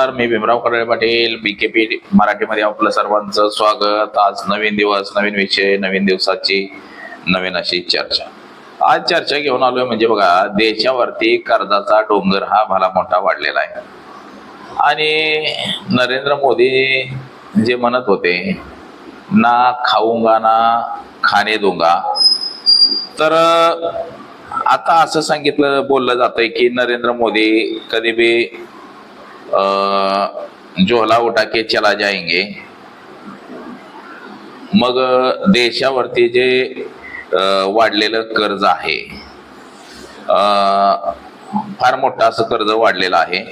नमस्कार, मी भीमराव कर्डळे पाटील, BKP मराठीमध्ये आपलं सर्वांचं स्वागत. आज नवीन दिवस, नवीन विषय, नवीन दिवसाची नवीन अशी चर्चा. आज चर्चा घेऊन आलोय म्हणजे बघा, देशावरती कर्जाचा डोंगर हा भला मोठा वाढलेला आहे. आणि नरेंद्र मोदी जे म्हणत होते ना खाऊंगा ना खाने दूंगा, तर आता असं सांगितलं बोललं जातंय की नरेंद्र मोदी कधी भी झोला उठा के चला जाएंगे. मग देशावरती जे वाढलेलं कर्ज आहे, फार मोठं असं कर्ज वाढलेलं आहे,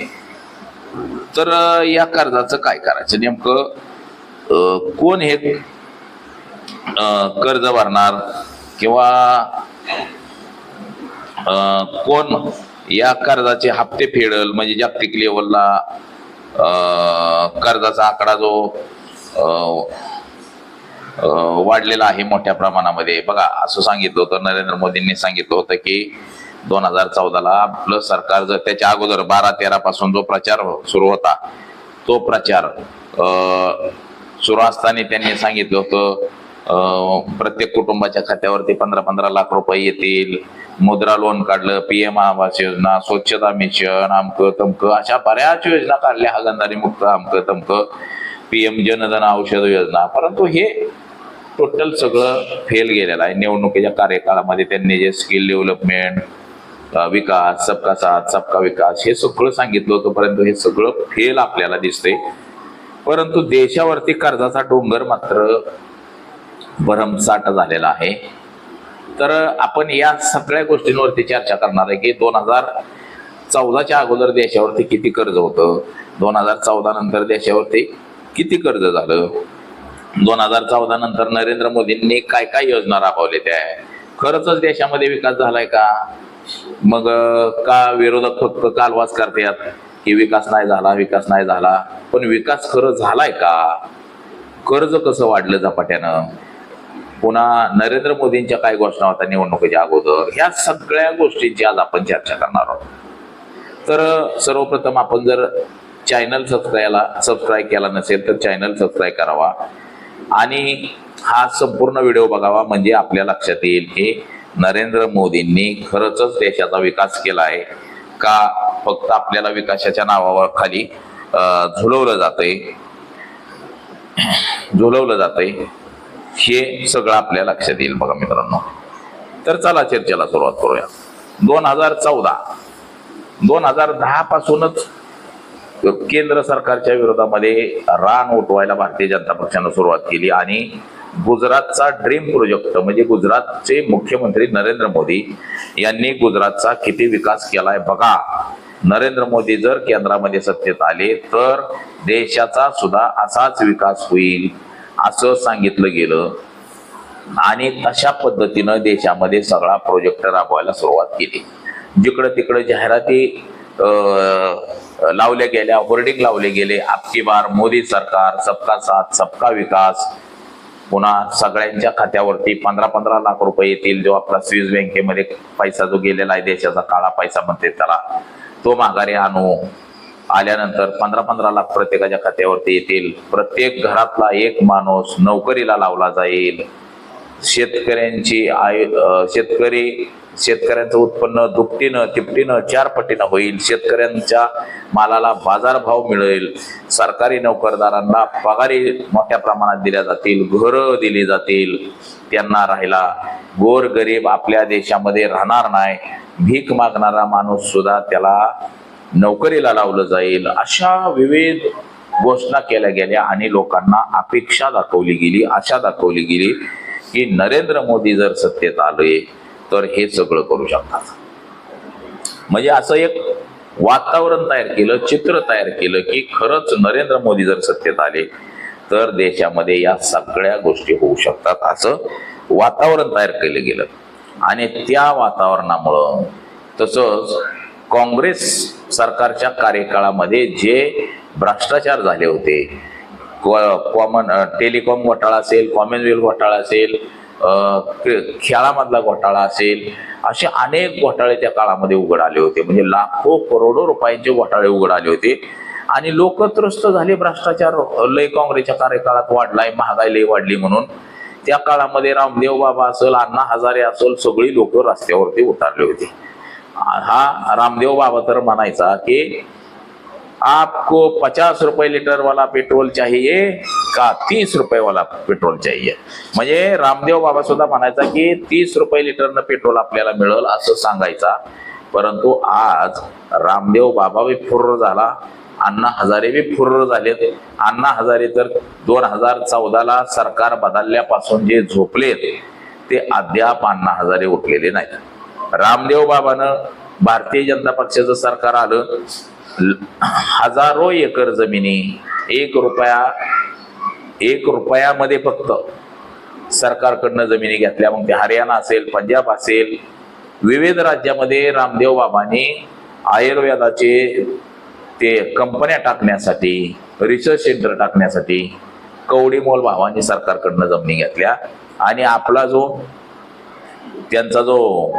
तर या कर्जाचं काय करायचं नेमकं, कोण हे कर्ज भरणार किंवा कोण या कर्जाचे हप्ते फेडल, म्हणजे जागतिक लेवलला कर्जाचा आकडा जो वाढलेला आहे मोठ्या प्रमाणामध्ये. बघा, असं सांगितलं होतं, नरेंद्र मोदींनी सांगितलं होतं की 2014ला आपलं सरकार, जर त्याच्या अगोदर 12-13 पासून जो प्रचार सुरू होता, तो प्रचार सुरू असताना त्यांनी सांगितलं होतं प्रत्येक कुटुंबाच्या खात्यावरती 15-15 लाख रुपये येतील, मुद्रा लोन काढलं, PM आवास योजना, स्वच्छता मिशन, अमकं तमकं, अशा बऱ्याच योजना काढल्या, हागणदारी मुक्त, अमकं तमकं, PM जनधन औषध योजना. परंतु हे टोटल सगळं फेल गेलेलं आहे. निवडणुकीच्या कार्यकाळामध्ये त्यांनी जे स्किल डेव्हलपमेंट, विकास, सबका साथ सबका विकास हे सगळं सांगितलं होतं, परंतु हे सगळं फेल आपल्याला दिसतंय. परंतु देशावरती कर्जाचा डोंगर मात्र भरमसाठ झालेला आहे. तर आपण या सगळ्या गोष्टींवरती चर्चा करणार आहे की 2014च्या अगोदर देशावरती किती कर्ज होतं, 2014 नंतर देशावरती किती कर्ज झालं, 2014 नंतर नरेंद्र मोदींनी काय काय योजना राबवल्या, त्या खरंच देशामध्ये विकास झालाय का? मग का विरोधक फक्त कालवास करतात की विकास नाही झाला, विकास नाही झाला, पण विकास खरं झालाय का? कर्ज कसं वाढलं झपाट्यानं? पुन्हा नरेंद्र मोदींच्या काय घोषणा होत्या निवडणुकीच्या अगोदर, ह्या सगळ्या गोष्टींची आज आपण चर्चा करणार आहोत. तर सर्वप्रथम आपण जर चॅनल सबस्क्राईब केला नसेल तर चॅनल सबस्क्राईब करावा आणि हा संपूर्ण व्हिडिओ बघावा, म्हणजे आपल्या लक्षात येईल की नरेंद्र मोदींनी खरंच देशाचा विकास केला आहे का फक्त आपल्याला विकासाच्या नावावर खाली झुलवलं जातंय, हे सगळं आपल्या लक्षात येईल बघा मित्रांनो. तर चला चर्चेला सुरुवात करूया. 2010 पासूनच केंद्र सरकारच्या विरोधामध्ये रान उठवायला भारतीय जनता पक्षानं सुरुवात केली आणि गुजरातचा ड्रीम प्रोजेक्ट, म्हणजे गुजरातचे मुख्यमंत्री नरेंद्र मोदी यांनी गुजरातचा किती विकास केलाय बघा. नरेंद्र मोदी जर केंद्रामध्ये सत्तेत आले तर देशाचा सुद्धा असाच विकास होईल असं सांगितलं गेलं आणि तशा पद्धतीनं देशामध्ये सगळा प्रोजेक्ट राबवायला सुरुवात केली. जिकडं तिकडं जाहिराती लावल्या गेल्या, होर्डिंग लावले गेले, आपकी बार मोदी सरकार, सबका साथ सबका विकास. पुन्हा सगळ्यांच्या खात्यावरती 15-15 लाख रुपये येतील. जो आपला स्विस बँकेमध्ये पैसा जो गेलेला आहे, देशाचा काळा पैसा म्हणते त्याला, तो माघारी आणू. आल्यानंतर 15-15 लाख प्रत्येकाच्या खात्यावरती येतील. प्रत्येक घरातला एक माणूस नोकरीला लावला जाईल. शेतकऱ्यांचं उत्पन्न दुपटीनं तिपटीनं 4 पटीनं होईल. शेतकऱ्यांच्या मालाला बाजारभाव मिळेल. सरकारी नोकरदारांना पगारी मोठ्या प्रमाणात दिल्या जातील, घरं दिली जातील त्यांना राहायला. गोरगरीब आपल्या देशामध्ये राहणार नाही. भीक मागणारा माणूस सुद्धा त्याला नोकरीला लावलं जाईल. अशा विविध घोषणा केल्या गेल्या आणि लोकांना अपेक्षा दाखवली गेली, आशा दाखवली गेली की नरेंद्र मोदी जर सत्तेत आले तर हे सगळं करू शकतात. म्हणजे असं एक वातावरण तयार केलं, चित्र तयार केलं की खरंच नरेंद्र मोदी जर सत्तेत आले तर देशामध्ये या सगळ्या गोष्टी होऊ शकतात, असं वातावरण तयार केलं गेलं. आणि त्या वातावरणामुळं, तसंच काँग्रेस सरकारच्या कार्यकाळामध्ये जे भ्रष्टाचार झाले होते, टेलिकॉम घोटाळा असेल, कॉमनवेल्थ घोटाळा असेल, खेळामधला घोटाळा असेल, असे अनेक घोटाळे त्या काळामध्ये उघड आले होते. म्हणजे लाखो करोडो रुपयांचे घोटाळे उघड आले होते आणि लोक त्रस्त झाले. भ्रष्टाचार लय काँग्रेसच्या कार्यकाळात वाढलाय, महागाई लय वाढली म्हणून त्या काळामध्ये रामदेव बाबा असेल, अण्णा हजारे असेल, सगळी लोक रस्त्यावरती उतरले होते. हा रामदेव बाबा तर म्हणायचा की आपको 50 रुपये लीटर वाला पेट्रोल चाहिए का 30 रुपये वाला पेट्रोल चाहिए. म्हणजे रामदेव बाबा सुद्धा म्हणायचा की 30 रुपये लिटरनं पेट्रोल आपल्याला मिळेल असं सांगायचा. परंतु आज रामदेव बाबा बी फुर्र झाला, अण्णा हजारे बी फुर्र झालेत. अण्णा हजारे तर 2014ला सरकार बदलल्यापासून जे झोपलेत ते अद्याप अण्णा हजारे उठलेले नाहीत. रामदेव बाबानं भारतीय जनता पक्षाचं सरकार आलं, हजारो एकर जमिनी 1 रुपयामध्ये फक्त सरकारकडनं जमिनी घेतल्या. मग ते हरियाणा असेल, पंजाब असेल, विविध राज्यामध्ये रामदेव बाबांनी आयुर्वेदाचे ते कंपन्या टाकण्यासाठी, रिसर्च सेंटर टाकण्यासाठी कवडीमोल भावांनी सरकारकडनं जमिनी घेतल्या. आणि आपला जो त्यांचा जो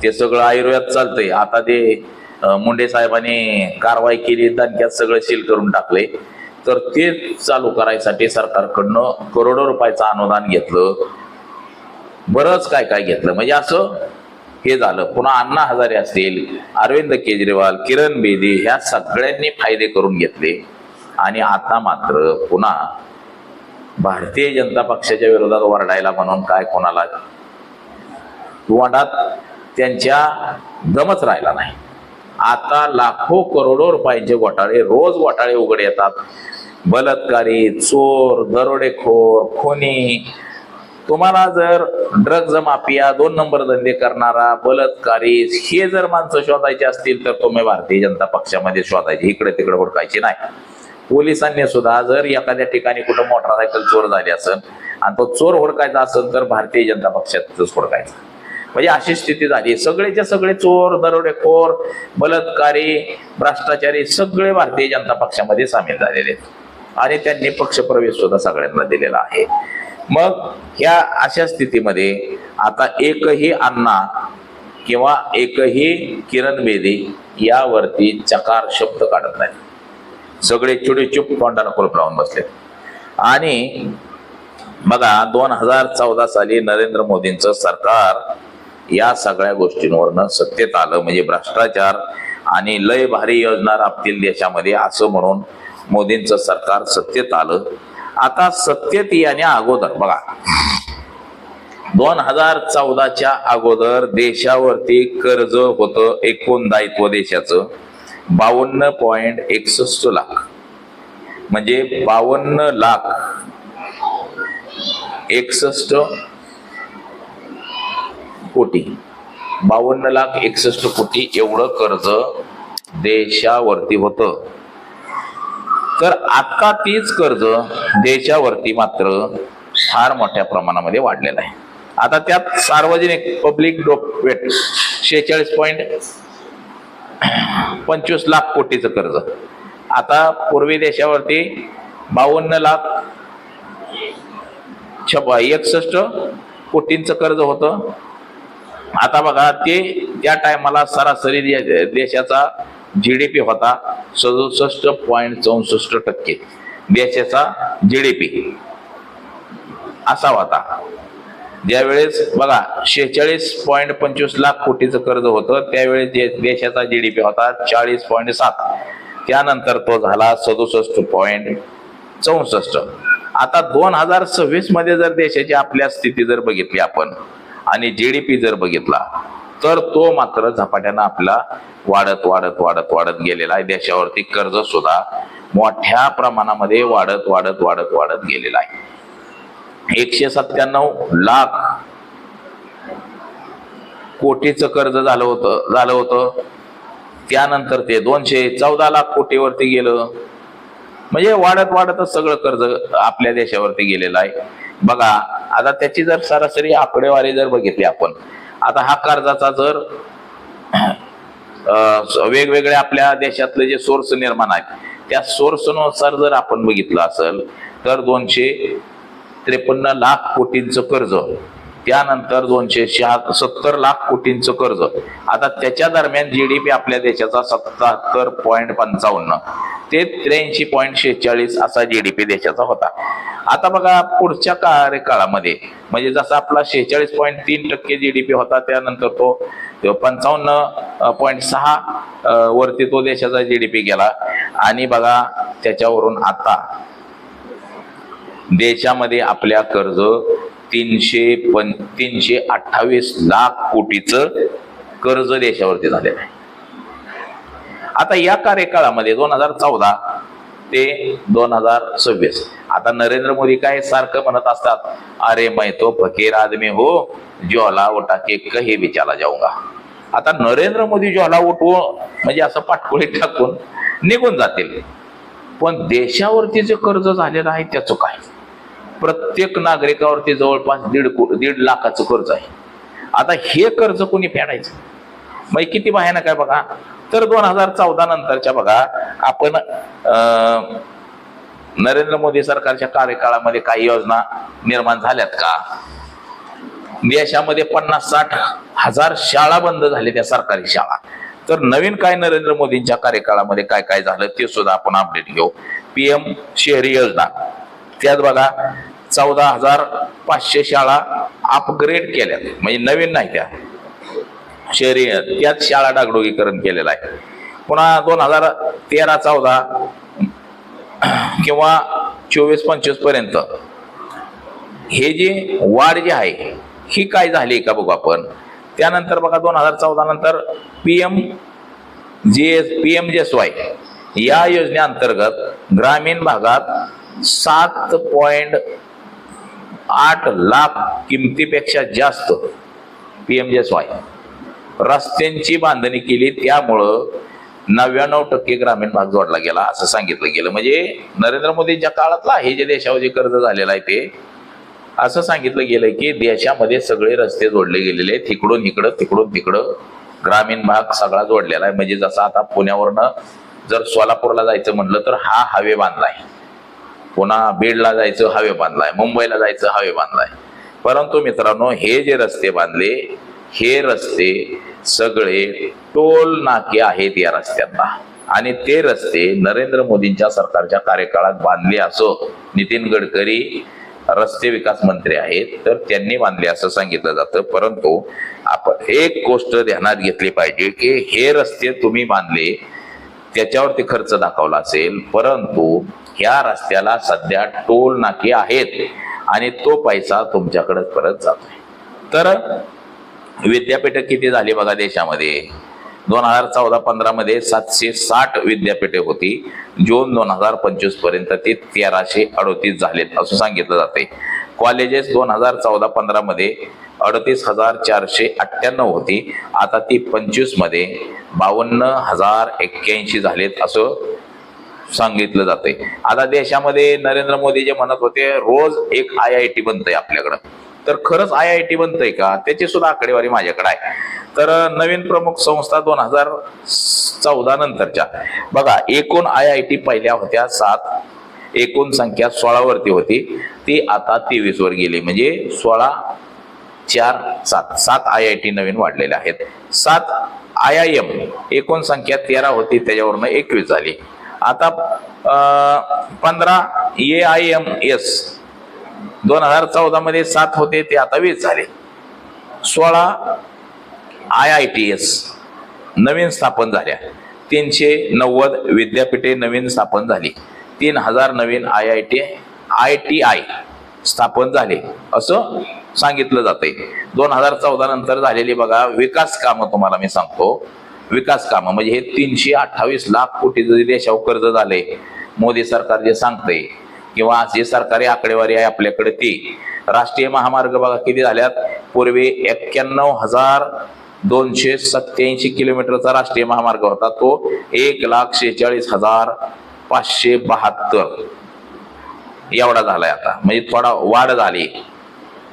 ते सगळं आयुर्वेद चालतंय, आता ते मुंडे साहेबांनी कारवाई केली, दणक्यात सगळं सील करून टाकले. तर ते चालू करायसाठी सरकारकडनं करोडो रुपयाचं अनुदान घेतलं, बरंच काय काय घेतलं. म्हणजे असं हे झालं. पुन्हा अण्णा हजारे असतील, अरविंद केजरीवाल, किरण बेदी ह्या सगळ्यांनी फायदे करून घेतले. आणि आता मात्र पुन्हा भारतीय जनता पक्षाच्या विरोधात वरडायला म्हणून काय कोणाला तोंडात त्यांच्या दमच राहिला नाही. आता लाखो करोडो रुपयांचे घोटाळे, रोज घोटाळे उघड येतात. बलात्कारी, चोर, दरोडेखोर, खुनी. तुम्हाला जर ड्रग्ज माफिया, 2 नंबर धंदे करणारा, बलात्कारी हे जर माणसं शोधायचे असतील तर तुम्ही भारतीय जनता पक्षामध्ये शोधायचे, इकडे तिकडे हुडकायचे नाही. पोलिसांनी सुद्धा जर एखाद्या ठिकाणी कुठं मोटरसायकल चोर झाली असेल आणि तो चोर हुडकायचा असेल तर भारतीय जनता पक्षातच हुडकायचा. म्हणजे अशी स्थिती झाली. सगळेच्या सगळे चोर, दरोडेखोर, बलात्कारी, भ्रष्टाचारी सगळे भारतीय जनता पक्षामध्ये सामील झालेले आहेत आणि त्यांनी पक्षप्रवेश सुद्धा सगळ्यांना दिलेला आहे. मग ह्या अशा स्थितीमध्ये आता एकही अण्णा किंवा एकही किरण बेदी यावरती चकार शब्द काढत नाही. सगळे चुप तोंडाला कुलूप लावून बसले. आणि बघा 2014 साली नरेंद्र मोदींचं सरकार या सगळ्या गोष्टींवरनं सत्तेत आलं. म्हणजे भ्रष्टाचार आणि लय भारी योजना राबतील देशामध्ये असं म्हणून मोदींचं सरकार सत्तेत आलं. आता सत्तेत येण्या अगोदर बघा 2014च्या अगोदर देशावरती कर्ज होतं, एकूण दायित्व देशाचं 52.61 लाख. म्हणजे 52,61,00,000 कोटी, 52,61,00,000 कोटी एवढं कर्ज देशावरती होतं. तर आता तीच कर्ज देशावरती मात्र फार मोठ्या प्रमाणामध्ये वाढलेलं आहे. आता त्यात सार्वजनिक पब्लिक डोपेट 46.25 लाख कोटीचं कर्ज. आता पूर्वी देशावरती 52,61,00,000 कोटींचं कर्ज होतं. आता बघा ते त्या टायमाला सरासरी देशाचा GDP होता 67.64%. देशाचा GDP असा होता. ज्यावेळेस बघा 46.25 लाख कोटीचं कर्ज होतं त्यावेळेस देशाचा GDP होता 40.7. त्यानंतर तो झाला 67.64. आता 2026 मध्ये जर देशाची आपल्या स्थिती जर बघितली आपण आणि GDP जर बघितला तर तो मात्र झपाट्यानं आपला वाढत गेलेला आहे. देशावरती कर्ज सुद्धा मोठ्या प्रमाणामध्ये वाढत गेलेला आहे. 197 लाख कोटीचं कर्ज झालं होतं. त्यानंतर ते 214 लाख कोटीवरती गेलं. म्हणजे वाढतच सगळं कर्ज आपल्या देशावरती गेलेलं आहे. बघा आता त्याची जर सरासरी आकडेवारी जर बघितली आपण, आता हा कर्जाचा जर वेगवेगळे आपल्या देशातले जे सोर्स निर्माण आहेत त्या सोर्सनुसार जर आपण बघितलं असेल तर 253 लाख कोटींचं कर्ज त्यानंतर 270 लाख कोटींचं कर्ज. आता त्याच्या दरम्यान जीडीपी आपल्या देशाचा 77.55 ते 83.46 असा जीडीपी देशाचा होता. आता बघा पुढच्या कार्यकाळामध्ये म्हणजे जसा आपला 46.3% जीडीपी होता, त्यानंतर तो 55.6 वरती तो देशाचा जीडीपी गेला. आणि बघा त्याच्यावरून आता देशामध्ये आपल्या कर्ज 328 लाख कोटीचं कर्ज देशावरती झालेलं आहे. आता या कार्यकाळामध्ये 2014 ते 2026 आता नरेंद्र मोदी काय सारखं म्हणत असतात, अरे मैं तो फकीर आदमी हो, ज्वाला उठा के कहीं भी चला जाऊंगा. आता नरेंद्र मोदी ज्वाला उठवू म्हणजे असं पाठकोळी टाकून निघून जातील. पण देशावरती जे कर्ज झालेलं आहे त्याचं काय? प्रत्येक नागरिकावरती जवळपास 1.5 लाखाचं कर्ज आहे. आता हे कर्ज कोणी फेडायचं? मग किती भयानक आहे बघा. तर 2014 नंतरच्या बघा आपण नरेंद्र मोदी सरकारच्या कार्यकाळामध्ये काही योजना निर्माण झाल्यात का? देशामध्ये 50-60 हजार शाळा बंद झाल्या, त्या सरकारी शाळा. तर नवीन काय नरेंद्र मोदींच्या कार्यकाळामध्ये काय काय झालं ते सुद्धा आपण अपडेट घेऊ. PM शहरी योजना, त्यात बघा 14,500 शाळा अपग्रेड केल्या, म्हणजे नवीन नाही त्या शहरी, त्यात शाळा डागडुगीकरण केलेलं आहे. पुन्हा 2013-14 किंवा 24-25 पर्यंत हे जी वाढ जी आहे ही काय झाली का बघू आपण. त्यानंतर बघा 2014 नंतर PMGSY या योजनेअंतर्गत ग्रामीण भागात 7.8 लाख किमतीपेक्षा जास्त PMGSY रस्त्यांची बांधणी केली. त्यामुळं 99% ग्रामीण भाग जोडला गेला असं सांगितलं गेलं. म्हणजे नरेंद्र मोदींच्या काळातला हे जे देशावर जे कर्ज झालेलं आहे ते असं सांगितलं गेलं की देशामध्ये सगळे रस्ते जोडले गेलेले, तिकडून इकडं तिकडून तिकडं ग्रामीण भाग सगळा जोडलेला आहे. म्हणजे जसं आता पुण्यावरनं जर सोलापूरला जायचं म्हणलं तर हा हायवे बांधलाय, पुन्हा बीडला जायचं हायवे बांधलाय, मुंबईला जायचं हायवे बांधलाय. परंतु मित्रांनो हे जे रस्ते बांधले हे रस्ते सगळे टोल नाके आहेत या रस्त्यांना. आणि ते रस्ते नरेंद्र मोदींच्या सरकारच्या कार्यकाळात बांधले असो, नितीन गडकरी रस्ते विकास मंत्री आहेत तर त्यांनी बांधले असं सांगितलं जातं. परंतु आपण एक गोष्ट ध्यानात घेतली पाहिजे की हे रस्ते तुम्ही बांधले त्याच्यावरती खर्च दाखवला असेल, परंतु ह्या रस्त्याला सध्या टोल नाके आहेत आणि तो पैसा तुमच्याकडे परत जातोय. तर विद्यापीठ किती झाली बघा देशामध्ये. 2014-15 मध्ये 760 विद्यापीठे होती. जून 2025 पर्यंत ते 1338 झालेत असं सांगितलं जाते. कॉलेजेस 2014-15 मध्ये 38,498 होती, आता ती 25 मध्ये 52,081 झालेत असं सांगितलं जाते. आता देशामध्ये नरेंद्र मोदी जे म्हणत होते रोज एक IIT बनतंय आपल्याकडं, तर खरंच IIT बनतंय का त्याची सुद्धा आकडेवारी माझ्याकडे आहे. तर नवीन प्रमुख संस्था 2014 नंतरच्या बघा एकूण IIT पहिल्या होत्या 7, एकूण संख्या 16 वरती होती, ती आता 23 वर गेली. म्हणजे 16, 4, 7 IIT नवीन वाढलेले आहेत. 7 IIM एकूण संख्या 13 होती, त्याच्यावरनं 21 झाली. आता 15 AIMS 2014 मध्ये 7 होते, ते आता 20 झाले. 16 IITS नवीन स्थापन झाल्या, 390 विद्यापीठे नवीन स्थापन झाली, 3000 नवीन ITI स्थापन झाले असं सांगितलं जाते. 2014 नंतर झालेली बघा विकास कामं तुम्हाला मी सांगतो. विकास कामं म्हणजे हे 328 लाख कोटी देशावर कर्ज झाले मोदी सरकार जे सांगते किंवा जे सरकारी आकडेवारी आहे आपल्याकडे ती. राष्ट्रीय महामार्ग बघा किती झाल्यात. पूर्वी 91,287 किलोमीटरचा राष्ट्रीय महामार्ग होता, तो 1,46,572 एवढा झालाय आता. म्हणजे थोडा वाढ झाली,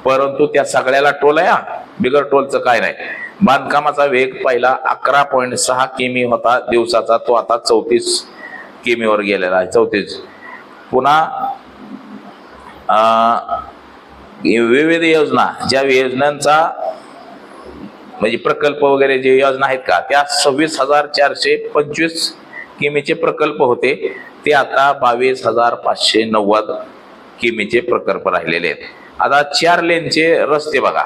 परंतु त्या सगळ्याला टोल आहे, बिगर टोलचं काय नाही. बांधकामाचा वेग पहिला 11.6 किमी होता दिवसाचा, तो आता 34 किमीवर गेलेला आहे, 34. पुन्हा विविध योजना, ज्या योजनांचा म्हणजे प्रकल्प वगैरे जे योजना आहेत का, त्या 26,425 किमीचे प्रकल्प होते, ते आता 22,590 किमीचे प्रकल्प राहिलेले आहेत. आता 4 लेनचे रस्ते बघा,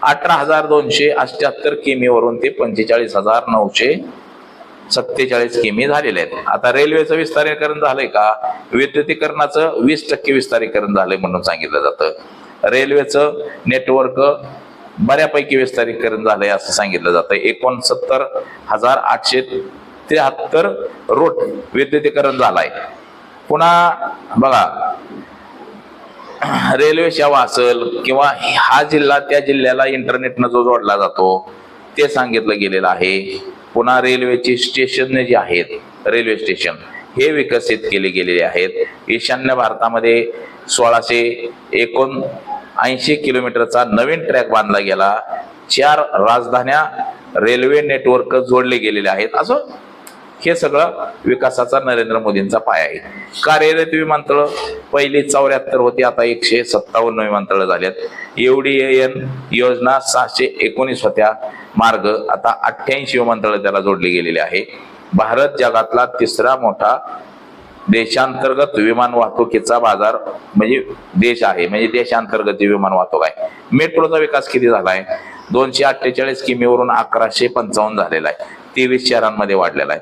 18,278 किमीवरून ते 45,947 किमी झालेले आहेत. आता रेल्वेचं विस्तारीकरण झालंय का, विद्युतीकरणाचं 20% विस्तारीकरण झालंय म्हणून सांगितलं जातं. रेल्वेचं नेटवर्क बऱ्यापैकी विस्तारीकरण झालंय असं सांगितलं जातं. 69,873 रोड विद्युतीकरण झालाय. पुन्हा बघा, रेल्वे सेवा असेल किंवा हा जिल्हा त्या जिल्ह्याला इंटरनेटनं जो जोडला जातो ते सांगितलं गेलेलं आहे. पुन्हा रेल्वेची स्टेशन जी आहेत, रेल्वे स्टेशन हे विकसित केले गेलेले आहेत. ईशान्य भारतामध्ये 1679 किलोमीटरचा नवीन ट्रॅक बांधला गेला. 4 राजधान्या रेल्वे नेटवर्क जोडले गेलेले आहेत. असं हे सगळं विकासाचा नरेंद्र मोदींचा पाया आहे. कार्यरत विमानतळ पहिली 74 होती, आता 157 विमानतळ झाल्यात. UDAN योजना 619 होत्या. मार्ग आता 88 विमानतळ त्याला जोडले गेलेले आहे. भारत जगातला 3रा मोठा देशांतर्गत विमान वाहतुकीचा बाजार म्हणजे देश आहे, म्हणजे देशांतर्गत विमान वाहतूक आहे. मेट्रोचा विकास किती झालाय, 248 किमीवरून 1155 झालेला आहे. 23 शहरांमध्ये वाढलेला आहे.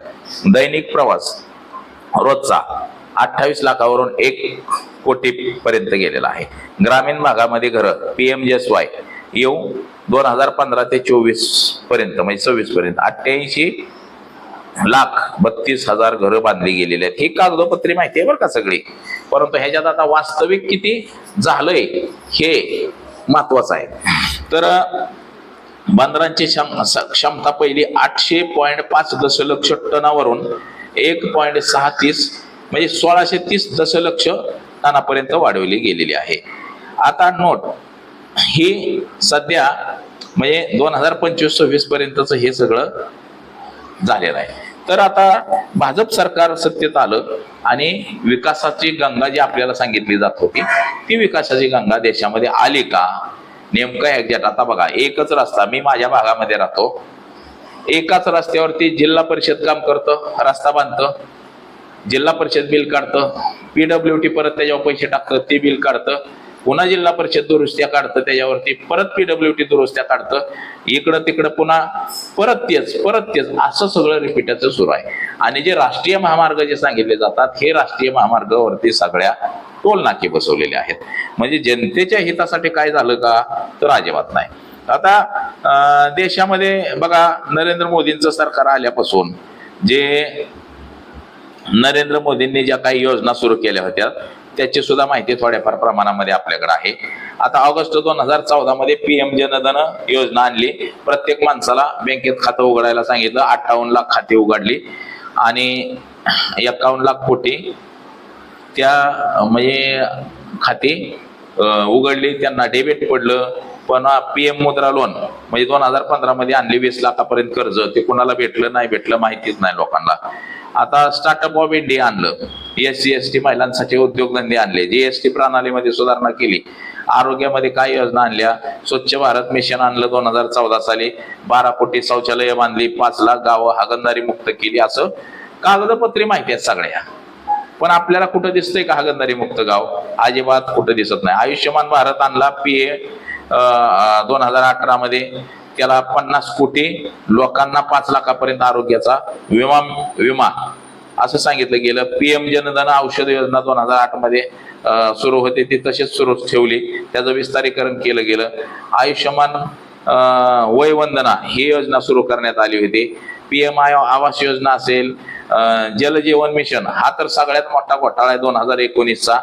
दैनिक प्रवास रोजचा 28 लाखावरून 1 कोटी पर्यंत गेलेला आहे. ग्रामीण भागामध्ये घरं PMJSY येऊन 2015 ते 24 पर्यंत म्हणजे 26 पर्यंत 88,32,000 घरं बांधली गेलेली आहेत. ही कागदोपत्री माहिती आहे बरं का सगळी, परंतु ह्याच्यात आता वास्तविक किती झालंय हे महत्वाचं आहे. तर बंदरांची क्षमता पहिली 800.5 दशलक्ष टनावरून 1.630 म्हणजे 1630 दशलक्ष टनापर्यंत वाढवली गेलेली आहे. आता नोट ही सध्या म्हणजे 2025-26 पर्यंतच हे सगळं झालेलं आहे. तर आता भाजप सरकार सत्तेत आलं आणि विकासाची गंगा जी आपल्याला सांगितली जात होती ती विकासाची गंगा देशामध्ये आली का, नेमकं एक्झॅक्ट आता बघा, एकच रस्ता, मी माझ्या भागामध्ये राहतो, एकाच रस्त्यावरती जिल्हा परिषद काम करतं, रस्ता बांधतं, जिल्हा परिषद बिल काढतं, PWT परत त्याच्यावर पैसे टाकतं, ते बिल काढतं, पुन्हा जिल्हा परिषद दुरुस्त्या काढतं, त्याच्यावरती परत PWT दुरुस्त्या काढतं, इकडं तिकडं पुन्हा परत तेच असं सगळं रिपीटाचं सुरू आहे. आणि जे राष्ट्रीय महामार्ग जे सांगितले जातात, हे राष्ट्रीय महामार्गावरती सगळ्या टोल नाके बसवलेले आहेत. म्हणजे जनतेच्या हितासाठी काय झालं का, तर अजिबात नाही. आता देशामध्ये बघा, नरेंद्र मोदींचं सरकार आल्यापासून जे नरेंद्र मोदींनी ज्या काही योजना सुरू केल्या होत्या त्याची सुद्धा माहिती थोड्याफार प्रमाणामध्ये आपल्याकडे आहे. आता ऑगस्ट 2014 मध्ये PM जनधन योजना आणली. प्रत्येक माणसाला बँकेत खातं उघडायला सांगितलं. 58 लाख खाते उघडली आणि 51 लाख कोटी त्या म्हणजे खाती उघडली, त्यांना डेबिट पडलं. पण PM मुद्रा लोन म्हणजे 2015 मध्ये आणली 20 लाखापर्यंत कर्ज, ते कुणाला भेटलं नाही भेटलं माहितीच नाही लोकांना. आता स्टार्टअप ऑफ इंडिया आणलं, SC ST महिलांसाठी उद्योगधंदे आणले, GST प्रणालीमध्ये सुधारणा केली, आरोग्यामध्ये काय योजना आणल्या, स्वच्छ भारत मिशन आणलं 2014 साली, 12 कोटी शौचालय बांधली, 5 लाख गावं हागणदारी मुक्त केली. असं कागदपत्री माहिती आहेत सगळ्या. पण आपल्याला कुठं दिसतंय का हागणदारी मुक्त गाव? अजिबात कुठं दिसत नाही. आयुष्यमान भारत आणला PA 2018 मध्ये, त्याला 50 कोटी लोकांना 5 लाखापर्यंत आरोग्याचा विमा असं सांगितलं गेलं. PM जनधन औषध योजना 2008 मध्ये सुरू होते, ती तशीच सुरू ठेवली, त्याचं विस्तारीकरण केलं गेलं. आयुष्यमान वयवंदना ही योजना सुरू करण्यात आली होती. PM आवास योजना असेल, जल जीवन मिशन हा तर सगळ्यात मोठा घोटाळा आहे 2019चा.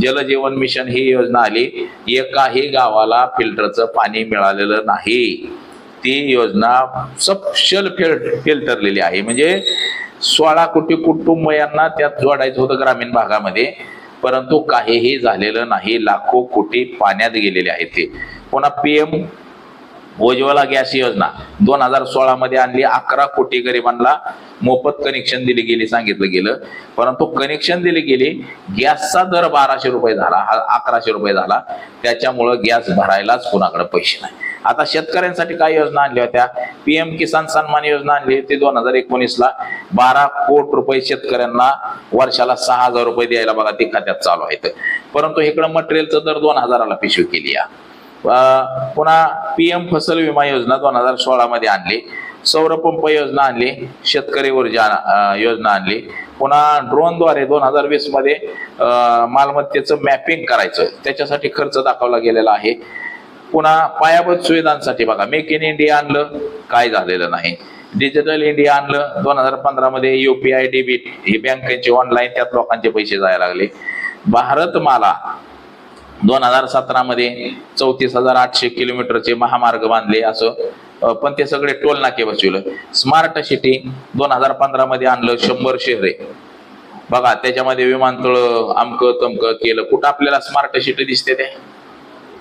जल जीवन मिशन ही योजना आली, एकाही गावाला फिल्टरचं पाणी मिळालेलं नाही. ती योजना सपशेल फिल्टरलेली आहे. म्हणजे 16 कोटी कुटुंबियांना त्यात जोडायचं होतं ग्रामीण भागामध्ये, परंतु काहीही झालेलं नाही. लाखो कोटी पाण्यात गेलेले आहेत ते. पुन्हा PM उज्ज्वला गॅस योजना 2016 मध्ये आणली, 11 कोटी गरिबांना मोफत कनेक्शन दिली गेली सांगितलं गेलं, परंतु कनेक्शन दिली गेली, गॅसचा दर 1200 रुपये झाला, 1100 रुपये झाला, त्याच्यामुळं गॅस भरायलाच कुणाकडे पैसे नाही. आता शेतकऱ्यांसाठी काय योजना आणल्या होत्या? PM किसान सन्मान योजना आणली होती 2019ला, 12 कोटी रुपये शेतकऱ्यांना वर्षाला 6000 रुपये द्यायला बघा ते खात्यात चालू आहेत. परंतु इकडं मटेरियलचं दर 2000ला पिशवी केली. पुन्हा PM फसल विमा योजना 2016 मध्ये आणली, सौर पंप योजना आणली, शेतकरी ऊर्जा योजना आणली, पुन्हा ड्रोनद्वारे 2020 मध्ये मालमत्तेचं मॅपिंग करायचं, त्याच्यासाठी खर्च दाखवला गेलेला आहे. पुन्हा पायाभूत सुविधांसाठी बघा मेक इन इंडिया आणलं, काय झालेलं नाही. डिजिटल इंडिया आणलं 2015 मध्ये, UPI डेबिट ही बँकेची ऑनलाईन, त्यात लोकांचे पैसे जायला लागले. भारतमाला 2017 मध्ये 34,800 किलोमीटरचे महामार्ग बांधले असं, पण ते सगळे टोल नाके बसवलं. स्मार्ट सिटी 2015 मध्ये आणलं, 100 शहरे बघा, त्याच्यामध्ये विमानतळ अमकं तमकं केलं. कुठं आपल्याला स्मार्ट सिटी दिसते? ते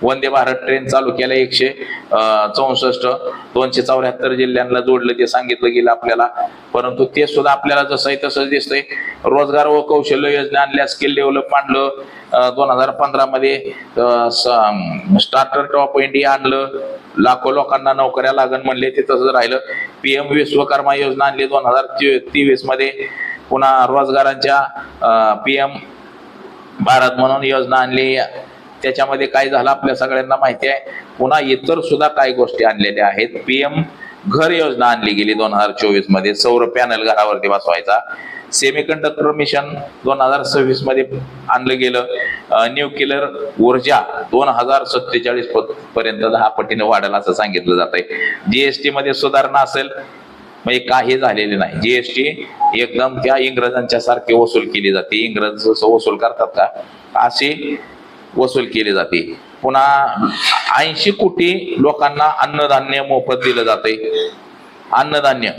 वंदे भारत ट्रेन चालू केल्या 164, 274 जिल्ह्यांना जोडलं, ते सांगितलं गेलं आपल्याला, परंतु ते सुद्धा आपल्याला जसं आहे तसंच दिसतंय. रोजगार व कौशल्य योजना आणल्या, स्किल डेव्हलप आणलं 2015 मध्ये, स्टार्टअप ऑफ इंडिया आणलं, लाखो लोकांना नोकऱ्या लागण म्हणले, ते तसंच राहिलं. PM विश्वकर्मा योजना आणली 2023 मध्ये. पुन्हा रोजगारांच्या PM भारत म्हणून योजना आणली, त्याच्यामध्ये काय झालं आपल्या सगळ्यांना माहिती आहे. पुन्हा इतर सुद्धा काही गोष्टी आणलेल्या आहेत. PM घर योजना आणली गेली 2024 मध्ये, सौर पॅनल घरावरती बसवायचा. सेमीकंडक्टर मिशन 2026 मध्ये आणलं गेलं. न्यूक्लिअर ऊर्जा 2047 पर्यंत 10 पटीने वाढेल असं सांगितलं जात आहे. GST मध्ये सुधारणा असेल, म्हणजे काही झालेले नाही. GST एकदम त्या इंग्रजांच्या सारखे वसूल केली जाते. इंग्रज जसं वसूल करतात का अशी वसूल केली जाते. पुन्हा 80 कोटी लोकांना अन्नधान्य मोफत दिलं जाते. अन्नधान्य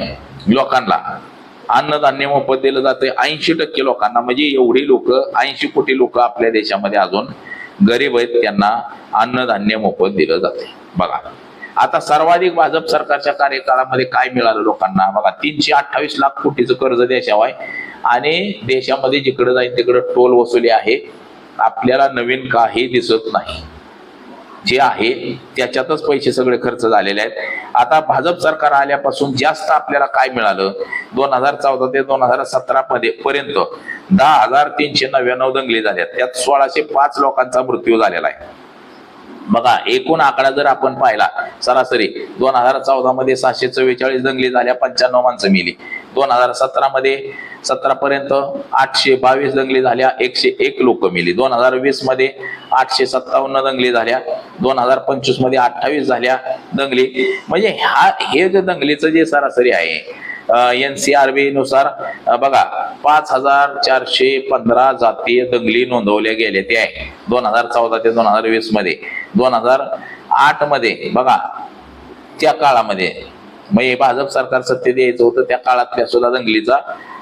लोकांना अन्नधान्य मोफत दिलं जाते 80% लोकांना, म्हणजे एवढी लोक 80 कोटी लोक आपल्या देशामध्ये अजून गरीब आहेत, त्यांना अन्नधान्य मोफत दिलं जाते. बघा आता सर्वाधिक भाजप सरकारच्या कार्यकाळामध्ये काय मिळालं लोकांना? बघा 328 लाख कोटीचं कर्ज देशावाय, आणि देशामध्ये जिकडे जाईल तिकडे टोल वसुली आहे. आपल्याला नवीन काही दिसत नाही. जे आहे त्याच्यातच पैसे सगळे खर्च झालेले आहेत. आता भाजप सरकार आल्यापासून जास्त आपल्याला काय मिळालं? 2014 ते 2017 मध्ये पर्यंत 10,399 दंगली झाल्या, त्यात 1605 लोकांचा मृत्यू झालेला आहे. बघा एकूण आकडा जर आपण पाहिला, सरासरी 2014 मध्ये 744 दंगली झाल्या, 95 माणसं मेली. 2017 मध्ये 17 पर्यंत 822 दंगली झाल्या, 101 लोक मेली. 2020 मध्ये 857 दंगली झाल्या, 2025 मध्ये 28 झाल्या दंगली. म्हणजे हे जे दंगलीचं जे सरासरी आहे NCRB नुसार बघा 5415 जातीय दंगली नोंदवल्या गेल्या. ते आहे 2014 ते 2020 मध्ये. 2008 मध्ये बघा त्या काळामध्ये, म्हणजे भाजप सरकार सत्तेत यायचं होतं त्या काळातल्या सुद्धा दंगलीचा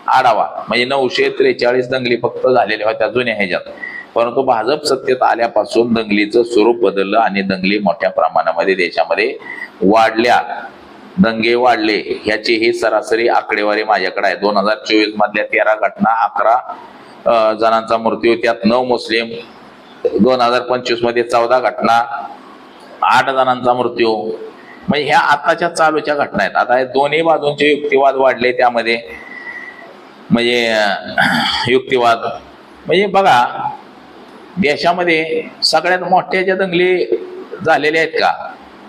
आढावा, म्हणजे 943 दंगली फक्त झालेल्या होत्या जुन्या ह्याच्यात. परंतु भाजप सत्तेत आल्यापासून दंगलीचं स्वरूप बदललं आणि दंगली मोठ्या प्रमाणामध्ये देशामध्ये वाढल्या, दंगे वाढले. ह्याची ही सरासरी आकडेवारी माझ्याकडे आहे. 2024 मधल्या 13 घटना, 11 जणांचा मृत्यू, त्यात 9 मुस्लिम. 2025 मध्ये 14 घटना, 8 जणांचा मृत्यू. म्हणजे ह्या आताच्या चालूच्या घटना आहेत. आता दोन्ही बाजूंचे युक्तिवाद वाढले त्यामध्ये, म्हणजे युक्तिवाद म्हणजे बघा देशामध्ये सगळ्यात मोठ्या ज्या दंगली झालेल्या आहेत का,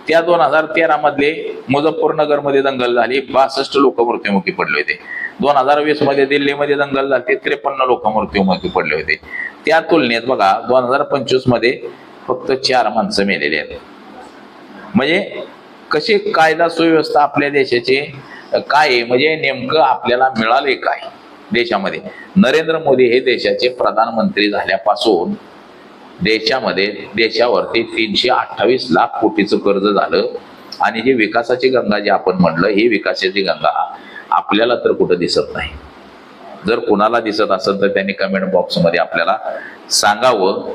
त्या 2013 मधले मुझफ्फरनगर मध्ये दंगल झाली, 62 लोक मृत्युमुखी पडले होते. 2020 मध्ये दिल्लीमध्ये दंगल झाली, 53 लोक मृत्युमुखी पडले होते. त्या तुलनेत बघा 2025 मध्ये फक्त 4 माणसं मेलेली आहेत. म्हणजे कशी कायदा सुव्यवस्था आपल्या देशाची काय, म्हणजे नेमकं आपल्याला मिळाले काय देशामध्ये? नरेंद्र मोदी हे देशाचे प्रधानमंत्री झाल्यापासून देशावरती 328 लाख कोटीचं कर्ज झालं. आणि जी विकासाची गंगा जी आपण म्हणलं, ही विकासाची गंगा आपल्याला तर कुठं दिसत नाही. जर कुणाला दिसत असेल तर त्यांनी कमेंट बॉक्स मध्ये आपल्याला सांगावं.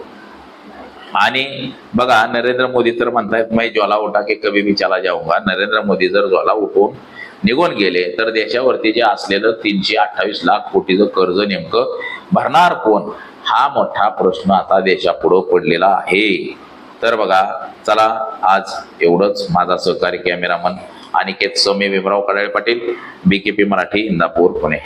आणि बघा नरेंद्र मोदी तर म्हणतायत मैं ज्वाला उठा के कभी भी चला जाऊंगा. नरेंद्र मोदी जर ज्वाला उठून निघून गेले तर देशावरती जे असलेलं 328 लाख कोटीचं कर्ज नेमकं भरणार कोण, हा मोठा प्रश्न आता देशापुढं पडलेला आहे. तर बघा चला आज एवढंच. माझा सहकारी कॅमेरामन अनिकेत सौम्य भीमराव कडाळे पाटील, BKP मराठी, इंदापूर, पुणे.